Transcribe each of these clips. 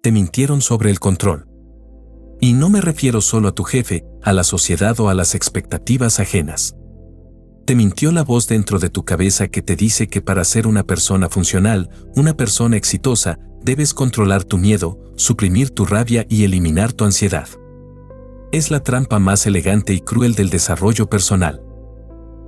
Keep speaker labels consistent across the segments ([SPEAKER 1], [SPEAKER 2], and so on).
[SPEAKER 1] te mintieron sobre el control. Y no me refiero solo a tu jefe, a la sociedad o a las expectativas ajenas. Te mintió la voz dentro de tu cabeza que te dice que para ser una persona funcional, una persona exitosa, debes controlar tu miedo, suprimir tu rabia y eliminar tu ansiedad. Es la trampa más elegante y cruel del desarrollo personal.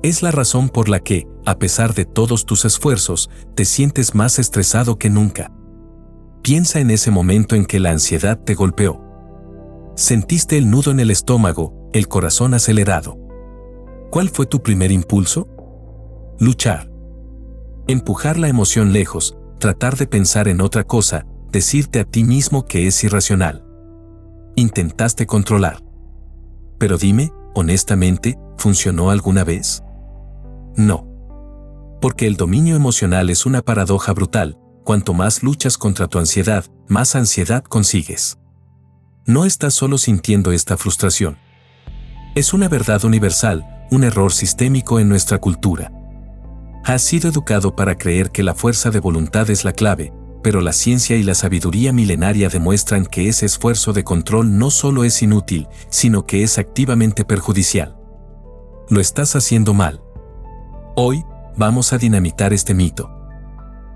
[SPEAKER 1] Es la razón por la que, a pesar de todos tus esfuerzos, te sientes más estresado que nunca. Piensa en ese momento en que la ansiedad te golpeó. Sentiste el nudo en el estómago, el corazón acelerado. ¿Cuál fue tu primer impulso? Luchar. Empujar la emoción lejos, tratar de pensar en otra cosa, decirte a ti mismo que es irracional. Intentaste controlar. Pero dime, honestamente, ¿funcionó alguna vez? No. Porque el dominio emocional es una paradoja brutal. Cuanto más luchas contra tu ansiedad, más ansiedad consigues. No estás solo sintiendo esta frustración. Es una verdad universal, un error sistémico en nuestra cultura. Has sido educado para creer que la fuerza de voluntad es la clave, pero la ciencia y la sabiduría milenaria demuestran que ese esfuerzo de control no solo es inútil, sino que es activamente perjudicial. Lo estás haciendo mal. Hoy, vamos a dinamitar este mito.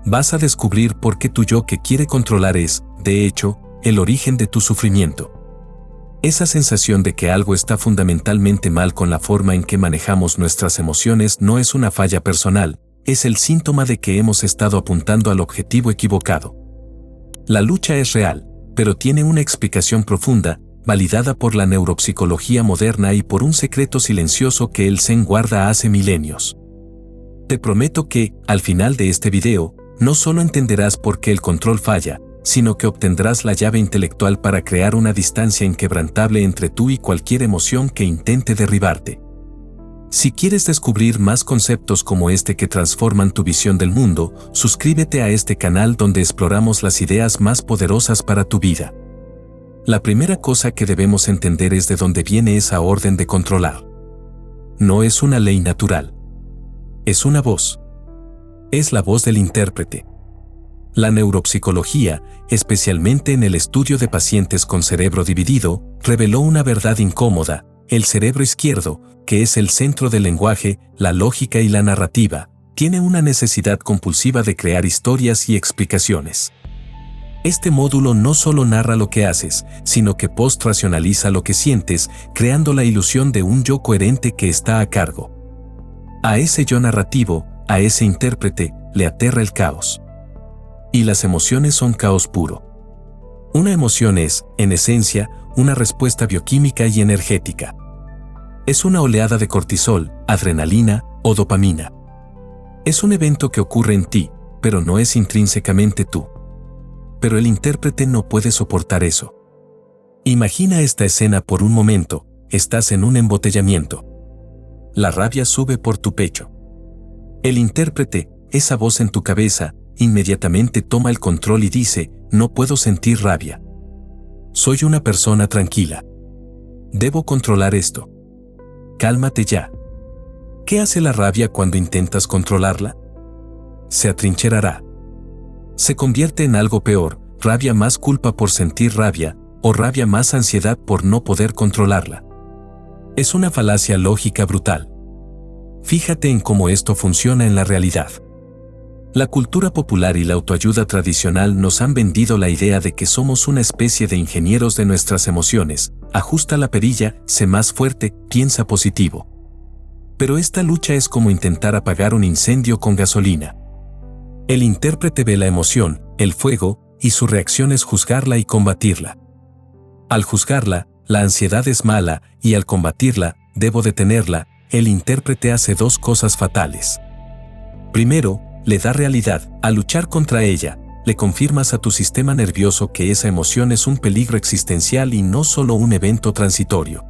[SPEAKER 1] Vas a descubrir por qué tu yo que quiere controlar es, de hecho, el origen de tu sufrimiento. Esa sensación de que algo está fundamentalmente mal con la forma en que manejamos nuestras emociones no es una falla personal, es el síntoma de que hemos estado apuntando al objetivo equivocado. La lucha es real, pero tiene una explicación profunda, validada por la neuropsicología moderna y por un secreto silencioso que el Zen guarda hace milenios. Te prometo que, al final de este video, no solo entenderás por qué el control falla, sino que obtendrás la llave intelectual para crear una distancia inquebrantable entre tú y cualquier emoción que intente derribarte. Si quieres descubrir más conceptos como este que transforman tu visión del mundo, suscríbete a este canal donde exploramos las ideas más poderosas para tu vida. La primera cosa que debemos entender es de dónde viene esa orden de controlar. No es una ley natural. Es una voz. Es la voz del intérprete. La neuropsicología, especialmente en el estudio de pacientes con cerebro dividido, reveló una verdad incómoda: el cerebro izquierdo, que es el centro del lenguaje, la lógica y la narrativa, tiene una necesidad compulsiva de crear historias y explicaciones. Este módulo no solo narra lo que haces, sino que post-racionaliza lo que sientes, creando la ilusión de un yo coherente que está a cargo. A ese yo narrativo, a ese intérprete, le aterra el caos. Y las emociones son caos puro. Una emoción es, en esencia, una respuesta bioquímica y energética. Es una oleada de cortisol, adrenalina o dopamina. Es un evento que ocurre en ti, pero no es intrínsecamente tú. Pero el intérprete no puede soportar eso. Imagina esta escena por un momento: estás en un embotellamiento. La rabia sube por tu pecho. El intérprete, esa voz en tu cabeza, inmediatamente toma el control y dice: no puedo sentir rabia. Soy una persona tranquila. Debo controlar esto. Cálmate ya. ¿Qué hace la rabia cuando intentas controlarla? Se atrincherará. Se convierte en algo peor: rabia más culpa por sentir rabia, o rabia más ansiedad por no poder controlarla. Es una falacia lógica brutal. Fíjate en cómo esto funciona en la realidad. La cultura popular y la autoayuda tradicional nos han vendido la idea de que somos una especie de ingenieros de nuestras emociones. Ajusta la perilla, sé más fuerte, piensa positivo. Pero esta lucha es como intentar apagar un incendio con gasolina. El intérprete ve la emoción, el fuego, y su reacción es juzgarla y combatirla. Al juzgarla, la ansiedad es mala, y al combatirla, debo detenerla. El intérprete hace dos cosas fatales. Primero, le da realidad. Al luchar contra ella, le confirmas a tu sistema nervioso que esa emoción es un peligro existencial y no solo un evento transitorio.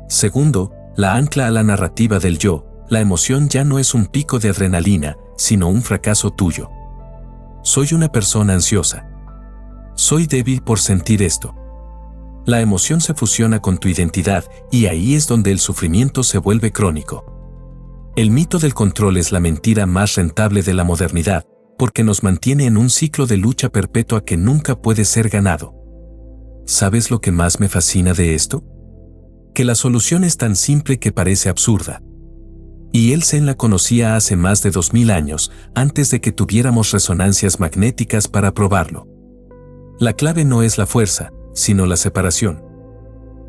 [SPEAKER 1] Segundo, la ancla a la narrativa del yo. La emoción ya no es un pico de adrenalina, sino un fracaso tuyo. Soy una persona ansiosa. Soy débil por sentir esto. La emoción se fusiona con tu identidad, y ahí es donde el sufrimiento se vuelve crónico. El mito del control es la mentira más rentable de la modernidad, porque nos mantiene en un ciclo de lucha perpetua que nunca puede ser ganado. ¿Sabes lo que más me fascina de esto? Que la solución es tan simple que parece absurda. Y el Zen la conocía hace más de 2000 años, antes de que tuviéramos resonancias magnéticas para probarlo. La clave no es la fuerza, sino la separación.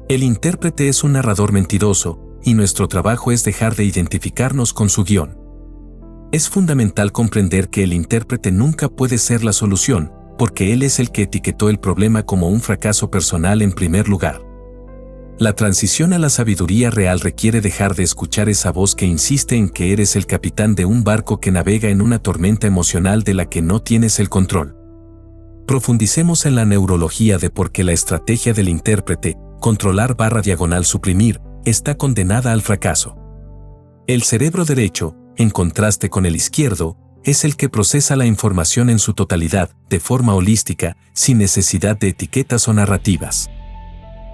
[SPEAKER 1] El intérprete es un narrador mentiroso, y nuestro trabajo es dejar de identificarnos con su guión. Es fundamental comprender que el intérprete nunca puede ser la solución, porque él es el que etiquetó el problema como un fracaso personal en primer lugar. La transición a la sabiduría real requiere dejar de escuchar esa voz que insiste en que eres el capitán de un barco que navega en una tormenta emocional de la que no tienes el control. Profundicemos en la neurología de por qué la estrategia del intérprete, controlar/suprimir, está condenada al fracaso. El cerebro derecho, en contraste con el izquierdo, es el que procesa la información en su totalidad, de forma holística, sin necesidad de etiquetas o narrativas.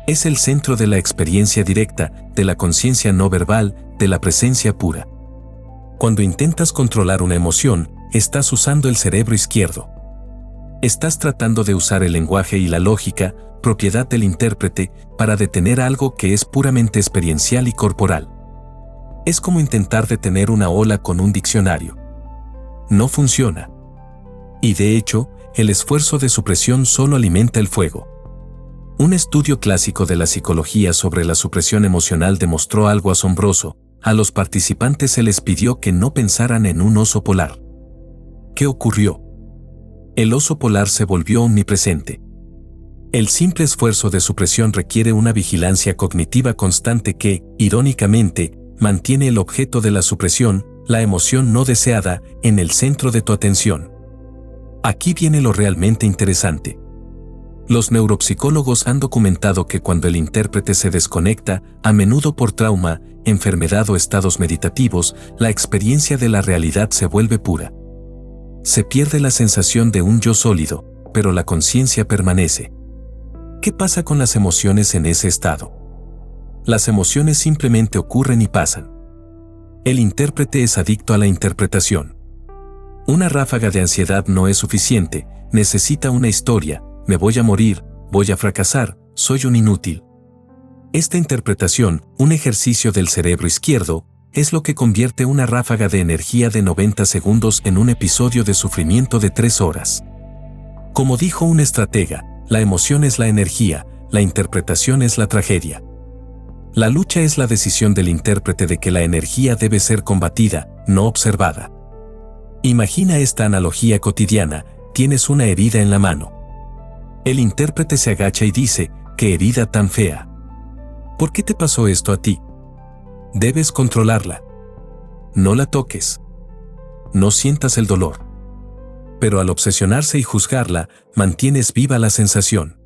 [SPEAKER 1] Es el centro de la experiencia directa, de la conciencia no verbal, de la presencia pura. Cuando intentas controlar una emoción, estás usando el cerebro izquierdo. Estás tratando de usar el lenguaje y la lógica, propiedad del intérprete, para detener algo que es puramente experiencial y corporal. Es como intentar detener una ola con un diccionario. No funciona. Y de hecho, el esfuerzo de supresión solo alimenta el fuego. Un estudio clásico de la psicología sobre la supresión emocional demostró algo asombroso. A los participantes se les pidió que no pensaran en un oso polar. ¿Qué ocurrió? El oso polar se volvió omnipresente. El simple esfuerzo de supresión requiere una vigilancia cognitiva constante que, irónicamente, mantiene el objeto de la supresión, la emoción no deseada, en el centro de tu atención. Aquí viene lo realmente interesante. Los neuropsicólogos han documentado que cuando el intérprete se desconecta, a menudo por trauma, enfermedad o estados meditativos, la experiencia de la realidad se vuelve pura. Se pierde la sensación de un yo sólido, pero la conciencia permanece. ¿Qué pasa con las emociones en ese estado? Las emociones simplemente ocurren y pasan. El intérprete es adicto a la interpretación. Una ráfaga de ansiedad no es suficiente, necesita una historia. Me voy a morir, voy a fracasar, soy un inútil. Esta interpretación, un ejercicio del cerebro izquierdo, es lo que convierte una ráfaga de energía de 90 segundos en un episodio de sufrimiento de 3 horas. Como dijo un estratega, la emoción es la energía, la interpretación es la tragedia. La lucha es la decisión del intérprete de que la energía debe ser combatida, no observada. Imagina esta analogía cotidiana, tienes una herida en la mano. El intérprete se agacha y dice, ¡qué herida tan fea! ¿Por qué te pasó esto a ti? Debes controlarla. No la toques. No sientas el dolor. Pero al obsesionarse y juzgarla, mantienes viva la sensación.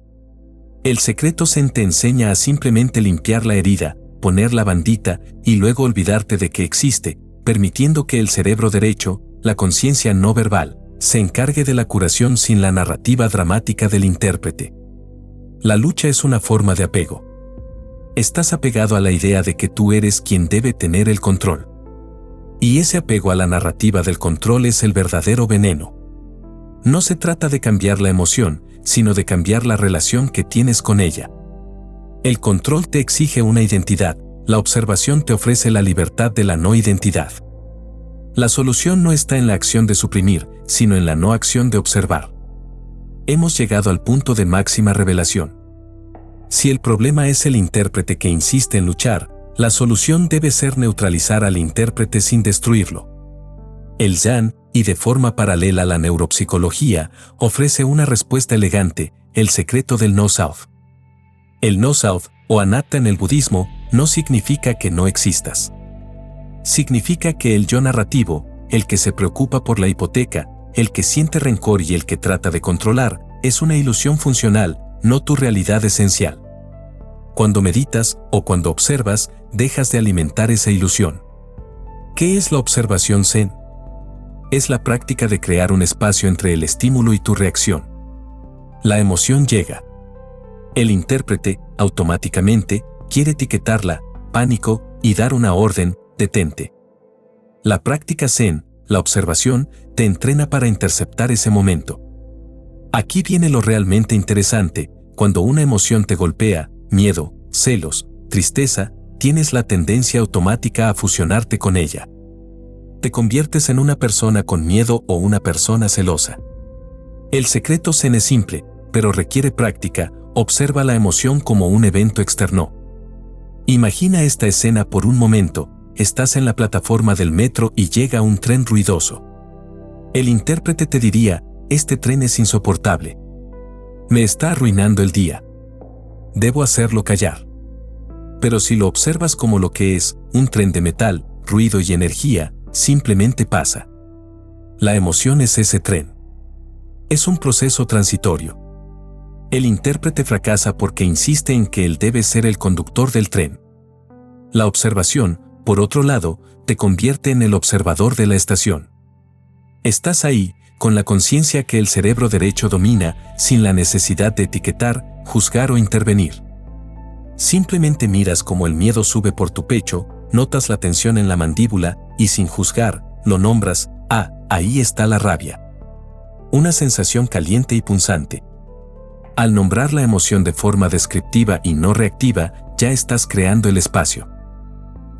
[SPEAKER 1] El secreto Zen te enseña a simplemente limpiar la herida, poner la bandita y luego olvidarte de que existe, permitiendo que el cerebro derecho, la conciencia no verbal, se encargue de la curación sin la narrativa dramática del intérprete. La lucha es una forma de apego. Estás apegado a la idea de que tú eres quien debe tener el control. Y ese apego a la narrativa del control es el verdadero veneno. No se trata de cambiar la emoción, sino de cambiar la relación que tienes con ella. El control te exige una identidad, la observación te ofrece la libertad de la no identidad. La solución no está en la acción de suprimir, sino en la no acción de observar. Hemos llegado al punto de máxima revelación. Si el problema es el intérprete que insiste en luchar, la solución debe ser neutralizar al intérprete sin destruirlo. El Zen, y de forma paralela a la neuropsicología, ofrece una respuesta elegante, el secreto del no-self. El no-self, o anatta en el budismo, no significa que no existas. Significa que el yo narrativo, el que se preocupa por la hipoteca, el que siente rencor y el que trata de controlar, es una ilusión funcional, no tu realidad esencial. Cuando meditas o cuando observas, dejas de alimentar esa ilusión. ¿Qué es la observación Zen? Es la práctica de crear un espacio entre el estímulo y tu reacción. La emoción llega. El intérprete, automáticamente, quiere etiquetarla, pánico, y dar una orden, detente. La práctica Zen, la observación, te entrena para interceptar ese momento. Aquí viene lo realmente interesante: cuando una emoción te golpea, miedo, celos, tristeza, tienes la tendencia automática a fusionarte con ella. Te conviertes en una persona con miedo o una persona celosa. El secreto zen es simple, pero requiere práctica. Observa la emoción como un evento externo. Imagina esta escena por un momento: estás en la plataforma del metro y llega un tren ruidoso. El intérprete te diría: este tren es insoportable. Me está arruinando el día. Debo hacerlo callar. Pero si lo observas como lo que es, un tren de metal, ruido y energía, simplemente pasa. La emoción es ese tren. Es un proceso transitorio. El intérprete fracasa porque insiste en que él debe ser el conductor del tren. La observación, por otro lado, te convierte en el observador de la estación. Estás ahí, con la conciencia que el cerebro derecho domina, sin la necesidad de etiquetar, juzgar o intervenir. Simplemente miras cómo el miedo sube por tu pecho, notas la tensión en la mandíbula, y sin juzgar, lo nombras: ah, ahí está la rabia. Una sensación caliente y punzante. Al nombrar la emoción de forma descriptiva y no reactiva, ya estás creando el espacio.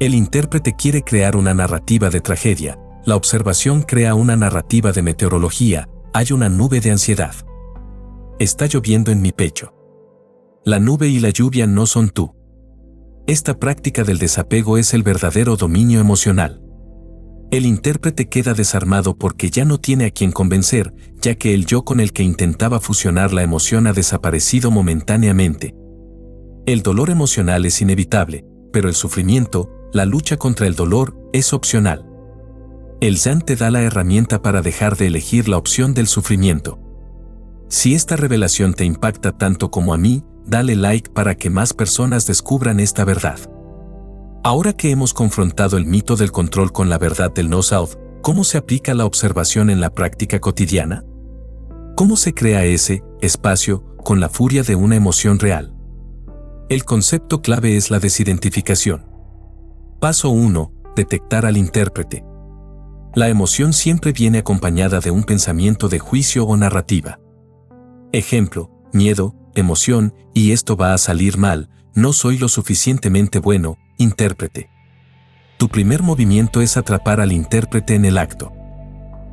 [SPEAKER 1] El intérprete quiere crear una narrativa de tragedia, la observación crea una narrativa de meteorología: hay una nube de ansiedad. Está lloviendo en mi pecho. La nube y la lluvia no son tú. Esta práctica del desapego es el verdadero dominio emocional. El intérprete queda desarmado porque ya no tiene a quien convencer, ya que el yo con el que intentaba fusionar la emoción ha desaparecido momentáneamente. El dolor emocional es inevitable, pero el sufrimiento, la lucha contra el dolor, es opcional. El Zen te da la herramienta para dejar de elegir la opción del sufrimiento. Si esta revelación te impacta tanto como a mí, dale like para que más personas descubran esta verdad. Ahora que hemos confrontado el mito del control con la verdad del no-self, ¿cómo se aplica la observación en la práctica cotidiana? ¿Cómo se crea ese espacio con la furia de una emoción real? El concepto clave es la desidentificación. Paso 1. Detectar al intérprete. La emoción siempre viene acompañada de un pensamiento de juicio o narrativa. Ejemplo: miedo, emoción, y esto va a salir mal, no soy lo suficientemente bueno. Intérprete. Tu primer movimiento es atrapar al intérprete en el acto.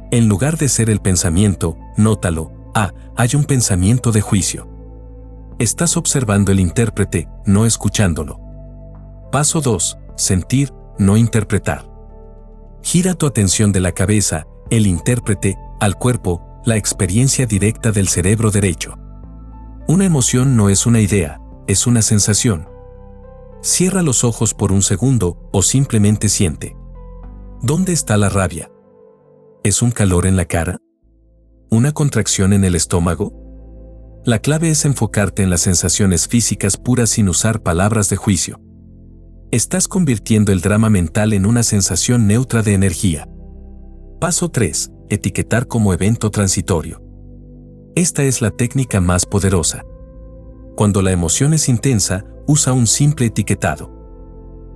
[SPEAKER 1] En lugar de ser el pensamiento, nótalo: ah, hay un pensamiento de juicio. Estás observando el intérprete, no escuchándolo. Paso 2. Sentir, no interpretar. Gira tu atención de la cabeza, el intérprete, al cuerpo, la experiencia directa del cerebro derecho. Una emoción no es una idea, es una sensación. Cierra los ojos por un segundo o simplemente siente. ¿Dónde está la rabia? ¿Es un calor en la cara? ¿Una contracción en el estómago? La clave es enfocarte en las sensaciones físicas puras sin usar palabras de juicio. Estás convirtiendo el drama mental en una sensación neutra de energía. Paso 3. Etiquetar como evento transitorio. Esta es la técnica más poderosa. Cuando la emoción es intensa, usa un simple etiquetado.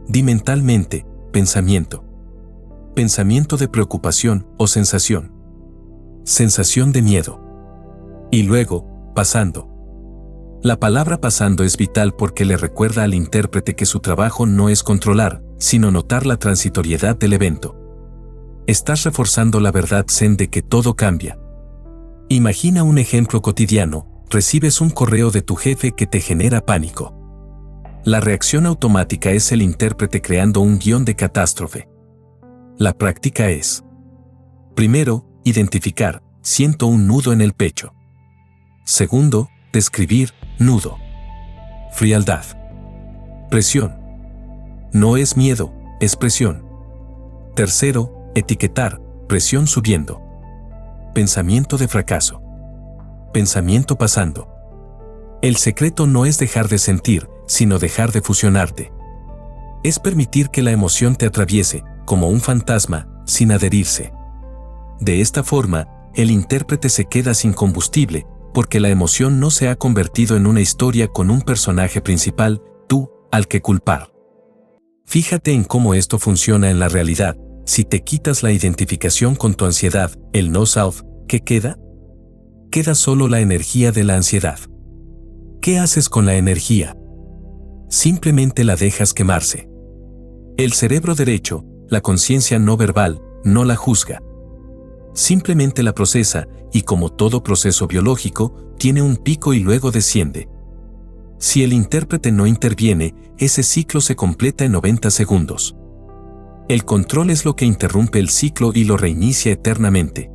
[SPEAKER 1] Di mentalmente: pensamiento. Pensamiento de preocupación o sensación. Sensación de miedo. Y luego, pasando. La palabra pasando es vital porque le recuerda al intérprete que su trabajo no es controlar, sino notar la transitoriedad del evento. Estás reforzando la verdad zen de que todo cambia. Imagina un ejemplo cotidiano: recibes un correo de tu jefe que te genera pánico. La reacción automática es el intérprete creando un guión de catástrofe. La práctica es: primero, identificar: siento un nudo en el pecho. Segundo, describir: nudo. Frialdad. Presión. No es miedo, es presión. Tercero, etiquetar: presión subiendo. Pensamiento de fracaso. Pensamiento pasando. El secreto no es dejar de sentir, sino dejar de fusionarte. Es permitir que la emoción te atraviese, como un fantasma, sin adherirse. De esta forma, el intérprete se queda sin combustible, porque la emoción no se ha convertido en una historia con un personaje principal, tú, al que culpar. Fíjate en cómo esto funciona en la realidad. si te quitas la identificación con tu ansiedad, el no-self, ¿qué queda? Queda solo la energía de la ansiedad. ¿Qué haces con la energía? Simplemente la dejas quemarse. El cerebro derecho, la conciencia no verbal, no la juzga. Simplemente la procesa y, como todo proceso biológico, tiene un pico y luego desciende. Si el intérprete no interviene, ese ciclo se completa en 90 segundos. El control es lo que interrumpe el ciclo y lo reinicia eternamente.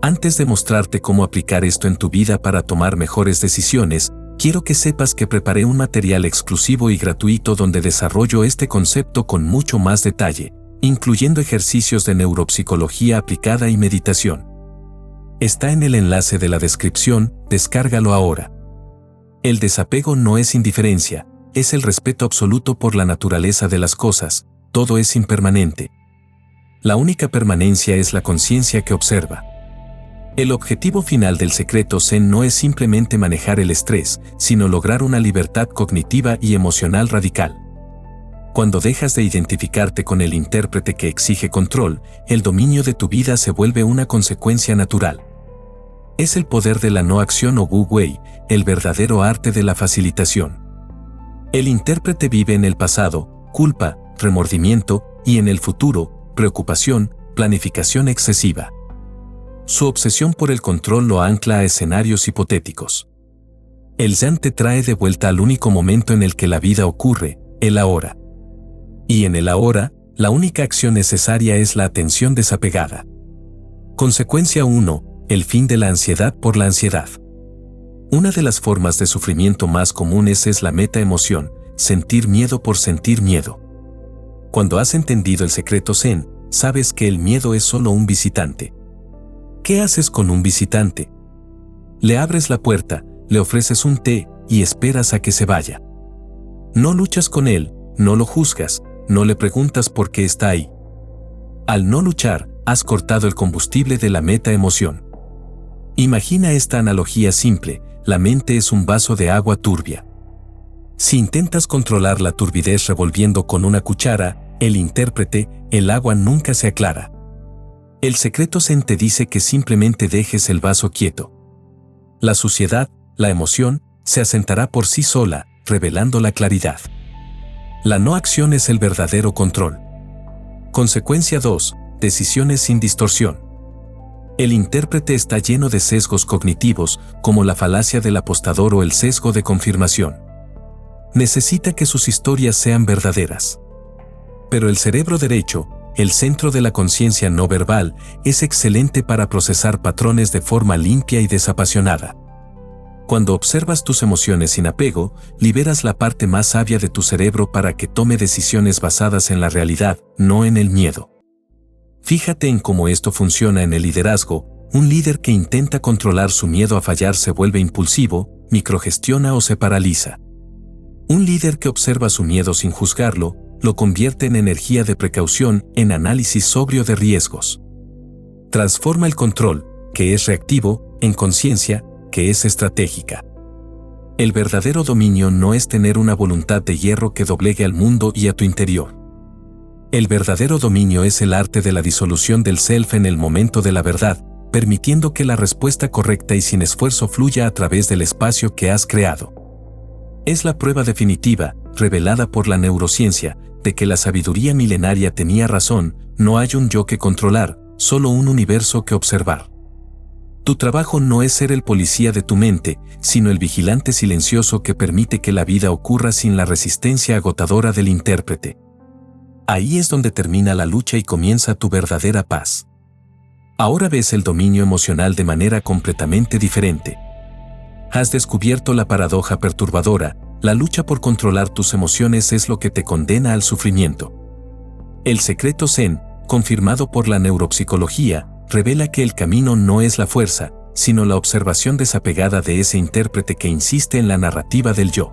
[SPEAKER 1] Antes de mostrarte cómo aplicar esto en tu vida para tomar mejores decisiones, quiero que sepas que preparé un material exclusivo y gratuito donde desarrollo este concepto con mucho más detalle, incluyendo ejercicios de neuropsicología aplicada y meditación. Está en el enlace de la descripción, descárgalo ahora. El desapego no es indiferencia, es el respeto absoluto por la naturaleza de las cosas, todo es impermanente. La única permanencia es la conciencia que observa. El objetivo final del secreto Zen no es simplemente manejar el estrés, sino lograr una libertad cognitiva y emocional radical. Cuando dejas de identificarte con el intérprete que exige control, el dominio de tu vida se vuelve una consecuencia natural. Es el poder de la no acción o Wu Wei, el verdadero arte de la facilitación. El intérprete vive en el pasado, culpa, remordimiento, y en el futuro, preocupación, planificación excesiva. Su obsesión por el control lo ancla a escenarios hipotéticos. El Zen te trae de vuelta al único momento en el que la vida ocurre, el ahora. Y en el ahora, la única acción necesaria es la atención desapegada. Consecuencia 1. El fin de la ansiedad por la ansiedad. Una de las formas de sufrimiento más comunes es la metaemoción, sentir miedo por sentir miedo. Cuando has entendido el secreto Zen, sabes que el miedo es solo un visitante. ¿Qué haces con un visitante? Le abres la puerta, le ofreces un té y esperas a que se vaya. No luchas con él, no lo juzgas, no le preguntas por qué está ahí. Al no luchar, has cortado el combustible de la metaemoción. Imagina esta analogía simple: la mente es un vaso de agua turbia. Si intentas controlar la turbidez revolviendo con una cuchara, el intérprete, el agua nunca se aclara. El secreto Zen te dice que simplemente dejes el vaso quieto. La suciedad, la emoción, se asentará por sí sola, revelando la claridad. La no acción es el verdadero control. Consecuencia 2. Decisiones sin distorsión. El intérprete está lleno de sesgos cognitivos, como la falacia del apostador o el sesgo de confirmación. Necesita que sus historias sean verdaderas. Pero el cerebro derecho, el centro de la conciencia no verbal, es excelente para procesar patrones de forma limpia y desapasionada. Cuando observas tus emociones sin apego, liberas la parte más sabia de tu cerebro para que tome decisiones basadas en la realidad, no en el miedo. Fíjate en cómo esto funciona en el liderazgo. Un líder que intenta controlar su miedo a fallar se vuelve impulsivo, microgestiona o se paraliza. Un líder que observa su miedo sin juzgarlo, lo convierte en energía de precaución, en análisis sobrio de riesgos. Transforma el control, que es reactivo, en conciencia, que es estratégica. El verdadero dominio no es tener una voluntad de hierro que doblegue al mundo y a tu interior. El verdadero dominio es el arte de la disolución del self en el momento de la verdad, permitiendo que la respuesta correcta y sin esfuerzo fluya a través del espacio que has creado. Es la prueba definitiva, revelada por la neurociencia, de que la sabiduría milenaria tenía razón. No hay un yo que controlar, solo un universo que observar. Tu trabajo no es ser el policía de tu mente, sino el vigilante silencioso que permite que la vida ocurra sin la resistencia agotadora del intérprete. Ahí es donde termina la lucha y comienza tu verdadera paz. Ahora ves el dominio emocional de manera completamente diferente. Has descubierto la paradoja perturbadora: la lucha por controlar tus emociones es lo que te condena al sufrimiento. El secreto Zen, confirmado por la neuropsicología, revela que el camino no es la fuerza, sino la observación desapegada de ese intérprete que insiste en la narrativa del yo.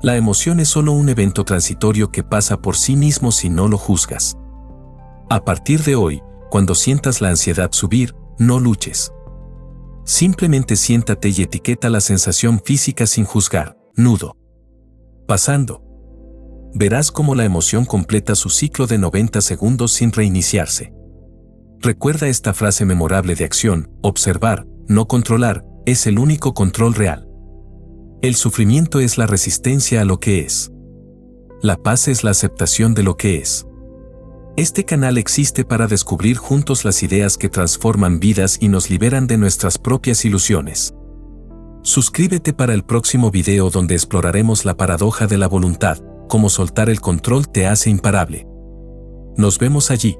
[SPEAKER 1] La emoción es solo un evento transitorio que pasa por sí mismo si no lo juzgas. A partir de hoy, cuando sientas la ansiedad subir, no luches. Simplemente siéntate y etiqueta la sensación física sin juzgar: nudo. Pasando. Verás cómo la emoción completa su ciclo de 90 segundos sin reiniciarse. Recuerda esta frase memorable de acción: observar, no controlar, es el único control real. El sufrimiento es la resistencia a lo que es. La paz es la aceptación de lo que es. Este canal existe para descubrir juntos las ideas que transforman vidas y nos liberan de nuestras propias ilusiones. Suscríbete para el próximo video donde exploraremos la paradoja de la voluntad, cómo soltar el control te hace imparable. Nos vemos allí.